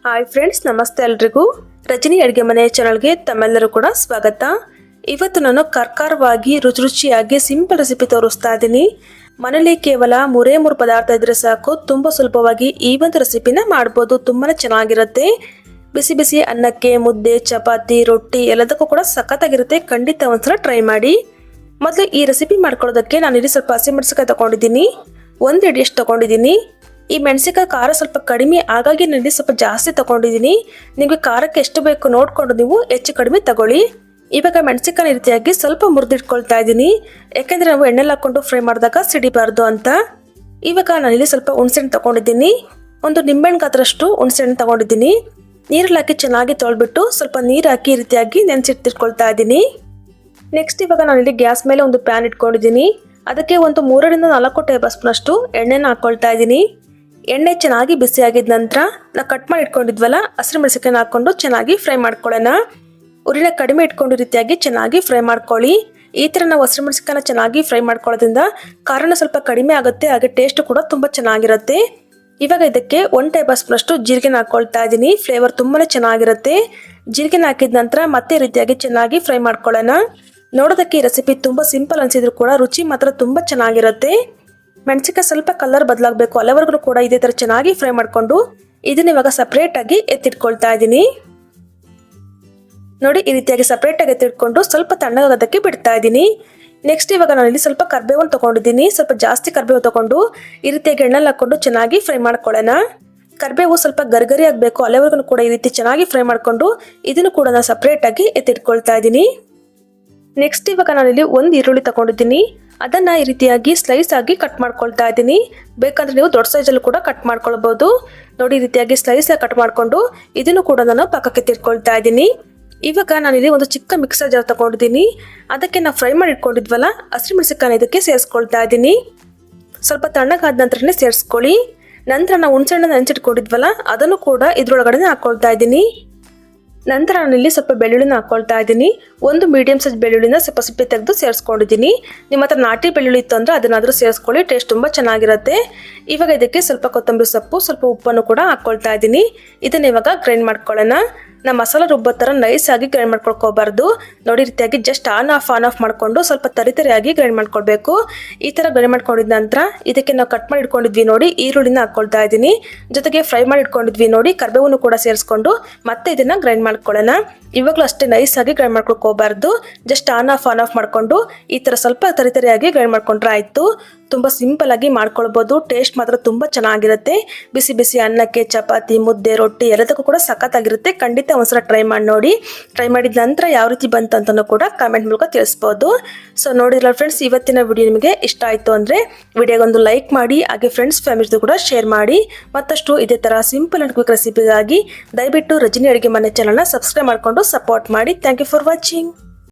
Hi friends, ನಮಸ್ತೆ ಎಲ್ರಿಗೂ. ರಜನಿ ಅಡುಗೆ ಮನೆ ಚಾನಲ್ಗೆ ತಮ್ಮೆಲ್ಲರೂ ಕೂಡ ಸ್ವಾಗತ. ಇವತ್ತು ನಾನು ಕರ್ಕಾರವಾಗಿ ರುಚಿಯಾಗಿ ಸಿಂಪಲ್ ರೆಸಿಪಿ ತೋರಿಸ್ತಾ ಇದ್ದೀನಿ. ಮನೇಲಿ ಕೇವಲ 3 ಪದಾರ್ಥ ಇದ್ರೆ ಸಾಕು, ತುಂಬ ಸುಲಭವಾಗಿ ಈ ಒಂದು ರೆಸಿಪಿನ ಮಾಡ್ಬೋದು. ತುಂಬಾನೇ ಚೆನ್ನಾಗಿರುತ್ತೆ. ಬಿಸಿ ಬಿಸಿ ಅನ್ನಕ್ಕೆ, ಮುದ್ದೆ, ಚಪಾತಿ, ರೊಟ್ಟಿ ಎಲ್ಲದಕ್ಕೂ ಕೂಡ ಸಖತ್ತಾಗಿರುತ್ತೆ. ಖಂಡಿತ ಒಂದ್ಸಲ ಟ್ರೈ ಮಾಡಿ. ಮೊದಲು ಈ ರೆಸಿಪಿ ಮಾಡ್ಕೊಳ್ಳೋದಕ್ಕೆ ನಾನು ಇಲ್ಲಿ ಸ್ವಲ್ಪ ಹಸಿಮೆಣಸಿನಕಾಯಿ ತಗೊಂಡಿದ್ದೀನಿ. 1 ಹಿಡಿಯಷ್ಟು ತಗೊಂಡಿದ್ದೀನಿ. ಈ ಮೆಣಸಿನಕಾಯಿ ಖಾರ ಸ್ವಲ್ಪ ಕಡಿಮೆ, ಹಾಗಾಗಿ ನಾನು ಸ್ವಲ್ಪ ಜಾಸ್ತಿ ತಗೊಂಡಿದ್ದೀನಿ. ನಿಮಗೆ ಖಾರಕ್ಕೆ ಎಷ್ಟು ಬೇಕು ನೋಡಿಕೊಂಡು ನೀವು ಹೆಚ್ಚು ಕಡಿಮೆ ತಗೊಳ್ಳಿ. ಇವಾಗ ಮೆಣಸಿನಕಾಯಿ ರೀತಿಯಾಗಿ ಸ್ವಲ್ಪ ಮುರಿದಿಟ್ಕೊಳ್ತಾ ಇದ್ದೀನಿ, ಯಾಕೆಂದರೆ ನಾವು ಎಣ್ಣೆಲಿ ಹಾಕ್ಕೊಂಡು ಫ್ರೈ ಮಾಡಿದಾಗ ಸಿಡಿಬಾರ್ದು ಅಂತ. ಇವಾಗ ನಾನಿಲ್ಲಿ ಸ್ವಲ್ಪ ಹುಣಸೆಹಣ್ಣು ತಗೊಂಡಿದ್ದೀನಿ. ಒಂದು ನಿಂಬೆಹಣ್ಣು ಗಾತ್ರಷ್ಟು ಹುಣಸೆಹಣ್ಣು ತಗೊಂಡಿದ್ದೀನಿ. ನೀರಲ್ಲಿ ಹಾಕಿ ಚೆನ್ನಾಗಿ ತೊಳ್ಬಿಟ್ಟು ಸ್ವಲ್ಪ ನೀರು ಹಾಕಿ ಈ ರೀತಿಯಾಗಿ ನೆನೆಸಿಟ್ಟಿಟ್ಕೊಳ್ತಾ ಇದ್ದೀನಿ. ನೆಕ್ಸ್ಟ್ ಇವಾಗ ನಾನಿಲ್ಲಿ ಗ್ಯಾಸ್ ಮೇಲೆ ಒಂದು ಪ್ಯಾನ್ ಇಟ್ಕೊಂಡಿದ್ದೀನಿ. ಅದಕ್ಕೆ ಒಂದು 3 ರಿಂದ 4 ಟೇಬಲ್ ಸ್ಪೂನ್ ಅಷ್ಟು ಎಣ್ಣೆನ ಹಾಕ್ಕೊಳ್ತಾ ಇದ್ದೀನಿ. ಎಣ್ಣೆ ಚೆನ್ನಾಗಿ ಬಿಸಿ ಆಗಿದ ನಂತರ ನಾವು ಕಟ್ ಮಾಡಿ ಇಟ್ಕೊಂಡಿದ್ವಲ್ಲ ಹಸಿರು ಮೆಣಸಿನಕಾಯಿನ ಹಾಕೊಂಡು ಚೆನ್ನಾಗಿ ಫ್ರೈ ಮಾಡ್ಕೊಳ್ಳೋಣ. ಉರಿನ ಕಡಿಮೆ ಇಟ್ಕೊಂಡು ರೀತಿಯಾಗಿ ಚೆನ್ನಾಗಿ ಫ್ರೈ ಮಾಡ್ಕೊಳ್ಳಿ. ಈ ಥರ ನಾವು ಹಸಿರು ಮೆಣಸಿನಕಾಯಿನ ಚೆನ್ನಾಗಿ ಫ್ರೈ ಮಾಡ್ಕೊಳ್ಳೋದ್ರಿಂದ ಖಾರನ ಸ್ವಲ್ಪ ಕಡಿಮೆ ಆಗುತ್ತೆ, ಹಾಗೆ ಟೇಸ್ಟ್ ಕೂಡ ತುಂಬ ಚೆನ್ನಾಗಿರುತ್ತೆ. ಇವಾಗ ಇದಕ್ಕೆ 1 ಟೇಬಲ್ ಸ್ಪೂನ್ ಅಷ್ಟು ಜೀರಿಗೆನ ಹಾಕ್ಕೊಳ್ತಾ ಇದ್ದೀನಿ. ಫ್ಲೇವರ್ ತುಂಬಾನೇ ಚೆನ್ನಾಗಿರುತ್ತೆ. ಜೀರಿಗೆನ ಹಾಕಿದ ನಂತರ ಮತ್ತೆ ರೀತಿಯಾಗಿ ಚೆನ್ನಾಗಿ ಫ್ರೈ ಮಾಡ್ಕೊಳ್ಳೋಣ. ನೋಡೋದಕ್ಕೆ ಈ ರೆಸಿಪಿ ತುಂಬ ಸಿಂಪಲ್ ಅನಿಸಿದ್ರು ಕೂಡ ರುಚಿ ಮಾತ್ರ ತುಂಬ ಚೆನ್ನಾಗಿರುತ್ತೆ. ಮೆಣಸಿನಕಾಯಿ ಸ್ವಲ್ಪ ಕಲರ್ ಬದಲಾಗಬೇಕು, ಅಲ್ಲಿವರೆಗೂ ಕೂಡ ಇದೇ ಥರ ಚೆನ್ನಾಗಿ ಫ್ರೈ ಮಾಡಿಕೊಂಡು ಇದನ್ನ ಇವಾಗ ಸಪ್ರೇಟಾಗಿ ಎತ್ತಿಟ್ಕೊಳ್ತಾ ಇದ್ದೀನಿ. ನೋಡಿ, ಈ ರೀತಿಯಾಗಿ ಸಪ್ರೇಟಾಗಿ ಎತ್ತಿಟ್ಕೊಂಡು ಸ್ವಲ್ಪ ತಣ್ಣಗಾಗೋದಕ್ಕೆ ಬಿಡ್ತಾ ಇದ್ದೀನಿ. ನೆಕ್ಸ್ಟ್ ಇವಾಗ ನಾನು ಇಲ್ಲಿ ಸ್ವಲ್ಪ ಕರ್ಬೇವನ್ನು ತೊಗೊಂಡಿದ್ದೀನಿ. ಸ್ವಲ್ಪ ಜಾಸ್ತಿ ಕರ್ಬೇವು ತೊಗೊಂಡು ಈ ರೀತಿಯಾಗಿ ಎಣ್ಣೆಲಿ ಹಾಕ್ಕೊಂಡು ಚೆನ್ನಾಗಿ ಫ್ರೈ ಮಾಡ್ಕೊಳ್ಳೋಣ. ಕರ್ಬೇವು ಸ್ವಲ್ಪ ಗರ್ಗರಿ ಆಗಬೇಕು, ಅಲ್ಲಿವರೆಗೂ ಕೂಡ ಈ ರೀತಿ ಚೆನ್ನಾಗಿ ಫ್ರೈ ಮಾಡಿಕೊಂಡು ಇದನ್ನು ಕೂಡ ನಾನು ಸಪ್ರೇಟಾಗಿ ಎತ್ತಿಟ್ಕೊಳ್ತಾ ಇದ್ದೀನಿ. ನೆಕ್ಸ್ಟ್ ಇವಾಗ ನಾನಿಲ್ಲಿ 1 ಈರುಳ್ಳಿ ತಗೊಂಡಿದ್ದೀನಿ. ಅದನ್ನ ಈ ರೀತಿಯಾಗಿ ಸ್ಲೈಸ್ ಆಗಿ ಕಟ್ ಮಾಡ್ಕೊಳ್ತಾ ಇದ್ದೀನಿ. ಬೇಕಂದ್ರೆ ನೀವು ದೊಡ್ಡ ಸೈಜಲ್ಲೂ ಕೂಡ ಕಟ್ ಮಾಡ್ಕೊಳ್ಬಹುದು. ನೋಡಿ, ಈ ರೀತಿಯಾಗಿ ಸ್ಲೈಸ್ ಆಗಿ ಕಟ್ ಮಾಡಿಕೊಂಡು ಇದನ್ನು ಕೂಡ ನಾನು ಪಕ್ಕಕ್ಕೆ ತಿರ್ಕೊಳ್ತಾ ಇದ್ದೀನಿ. ಇವಾಗ ನಾನಿಲ್ಲಿ ಒಂದು ಚಿಕ್ಕ ಮಿಕ್ಸರ್ ಜಾರ್ ತಗೊಂಡಿದ್ದೀನಿ. ಅದಕ್ಕೆ ನಾವು ಫ್ರೈ ಮಾಡಿ ಇಟ್ಕೊಂಡಿದ್ವಲ್ಲ ಹಸಿರು ಮೆಣಸಿನಕಾಯಿ ಇದಕ್ಕೆ ಸೇರಿಸ್ಕೊಳ್ತಾ ಇದ್ದೀನಿ. ಸ್ವಲ್ಪ ತಣ್ಣಗಾದ ನಂತರನೇ ಸೇರಿಸ್ಕೊಳ್ಳಿ. ನಂತರ ನಾವು ಹುಣಸೆಹಣ್ಣು ನೆನೆಸಿಟ್ಕೊಂಡಿದ್ವಲ್ಲ ಅದನ್ನು ಕೂಡ ಇದ್ರೊಳಗಡೆ ಹಾಕ್ಕೊಳ್ತಾ ಇದ್ದೀನಿ. ನಂತರ ನಾನಿಲ್ಲಿ ಸ್ವಲ್ಪ ಬೆಳ್ಳುಳ್ಳಿನ ಹಾಕ್ಕೊಳ್ತಾ ಇದ್ದೀನಿ. ಒಂದು ಮೀಡಿಯಂ ಸೈಜ್ ಬೆಳ್ಳುಳ್ಳಿನ ಸ್ವಲ್ಪ ಸಿಪ್ಪೆ ತೆಗೆದು ಸೇರಿಸ್ಕೊಂಡಿದ್ದೀನಿ. ನಿಮ್ಮ ಹತ್ರ ನಾಟಿ ಬೆಳ್ಳುಳ್ಳಿ ಇತ್ತು ಅಂದರೆ ಅದನ್ನಾದರೂ ಸೇರಿಸ್ಕೊಳ್ಳಿ, ಟೇಸ್ಟ್ ತುಂಬ ಚೆನ್ನಾಗಿರುತ್ತೆ. ಇವಾಗ ಇದಕ್ಕೆ ಸ್ವಲ್ಪ ಕೊತ್ತಂಬರಿ ಸೊಪ್ಪು, ಸ್ವಲ್ಪ ಉಪ್ಪನ್ನು ಕೂಡ ಹಾಕ್ಕೊಳ್ತಾ ಇದ್ದೀನಿ. ಇದನ್ನ ಇವಾಗ ಗ್ರೈಂಡ್ ಮಾಡ್ಕೊಳ್ಳೋಣ. ನಾವು ಮಸಾಲೆ ರುಬ್ಬೋ ಥರ ನೈಸ್ ಆಗಿ ಗ್ರೈಂಡ್ ಮಾಡ್ಕೊಳ್ಕೋಬಾರ್ದು. ನೋಡಿ, ರೀತಿಯಾಗಿ ಜಸ್ಟ್ ಆನ್ ಆಫ್ ಮಾಡಿಕೊಂಡು ಸ್ವಲ್ಪ ತರಿತರಿಯಾಗಿ ಗ್ರೈಂಡ್ ಮಾಡ್ಕೊಳ್ಬೇಕು. ಈ ಥರ ಗ್ರೈಂಡ್ ಮಾಡ್ಕೊಂಡಿದ ನಂತರ ಇದಕ್ಕೆ ನಾವು ಕಟ್ ಮಾಡಿ ಇಟ್ಕೊಂಡಿದ್ವಿ ನೋಡಿ ಈರುಳ್ಳಿನ ಹಾಕ್ಕೊಳ್ತಾ ಇದ್ದೀನಿ. ಜೊತೆಗೆ ಫ್ರೈ ಮಾಡಿ ಇಟ್ಕೊಂಡಿದ್ವಿ ನೋಡಿ ಕರ್ಬೇವನ್ನು ಕೂಡ ಸೇರಿಸ್ಕೊಂಡು ಮತ್ತೆ ಇದನ್ನ ಗ್ರೈಂಡ್ ಮಾಡ್ಕೊಳ್ಳೋಣ. ಇವಾಗಲೂ ಅಷ್ಟೇ ನೈಸ್ ಆಗಿ ಗ್ರೈಂಡ್ ಮಾಡ್ಕೊಳ್ಕೋಬಾರ್ದು. ಜಸ್ಟ್ ಆನ್ ಆಫ್ ಮಾಡಿಕೊಂಡು ಈ ಥರ ಸ್ವಲ್ಪ ತರಿತರಿಯಾಗಿ ಗ್ರೈಂಡ್ ಮಾಡ್ಕೊಂಡ್ರೆ ಆಯಿತು. ತುಂಬ ಸಿಂಪಲ್ ಆಗಿ ಮಾಡ್ಕೊಳ್ಬೋದು. ಟೇಸ್ಟ್ ಮಾತ್ರ ತುಂಬ ಚೆನ್ನಾಗಿರುತ್ತೆ. ಬಿಸಿ ಬಿಸಿ ಅನ್ನಕ್ಕೆ, ಚಪಾತಿ, ಮುದ್ದೆ, ರೊಟ್ಟಿ ಎಲ್ಲದಕ್ಕೂ ಕೂಡ ಸಖತ್ತಾಗಿರುತ್ತೆ. ಖಂಡಿತ ಒಂದ್ಸಲ ಟ್ರೈ ಮಾಡಿ ನೋಡಿ. ಟ್ರೈ ಮಾಡಿದ ನಂತರ ಯಾವ ರೀತಿ ಬಂತು ಅಂತಲೂ ಕೂಡ ಕಾಮೆಂಟ್ ಮೂಲಕ ತಿಳಿಸ್ಬೋದು. ಸೊ ನೋಡಿದ್ರಲ್ಲ ಫ್ರೆಂಡ್ಸ್, ಇವತ್ತಿನ ವಿಡಿಯೋ ನಿಮಗೆ ಇಷ್ಟ ಆಯಿತು ಅಂದರೆ ವಿಡಿಯೋಗೊಂದು ಲೈಕ್ ಮಾಡಿ, ಹಾಗೆ ಫ್ರೆಂಡ್ಸ್ ಫ್ಯಾಮಿಲಿದು ಕೂಡ ಶೇರ್ ಮಾಡಿ. ಮತ್ತಷ್ಟು ಇದೇ ಥರ ಸಿಂಪಲ್ ಆ್ಯಂಡ್ ಕ್ವಿಕ್ ರೆಸಿಪಿಗಾಗಿ ದಯವಿಟ್ಟು ರಜನಿ ಅಡುಗೆ ಮನೆ ಚಾನಲ್ನ ಸಬ್ಸ್ಕ್ರೈಬ್ ಮಾಡಿಕೊಂಡು ಸಪೋರ್ಟ್ ಮಾಡಿ. Thank you for watching.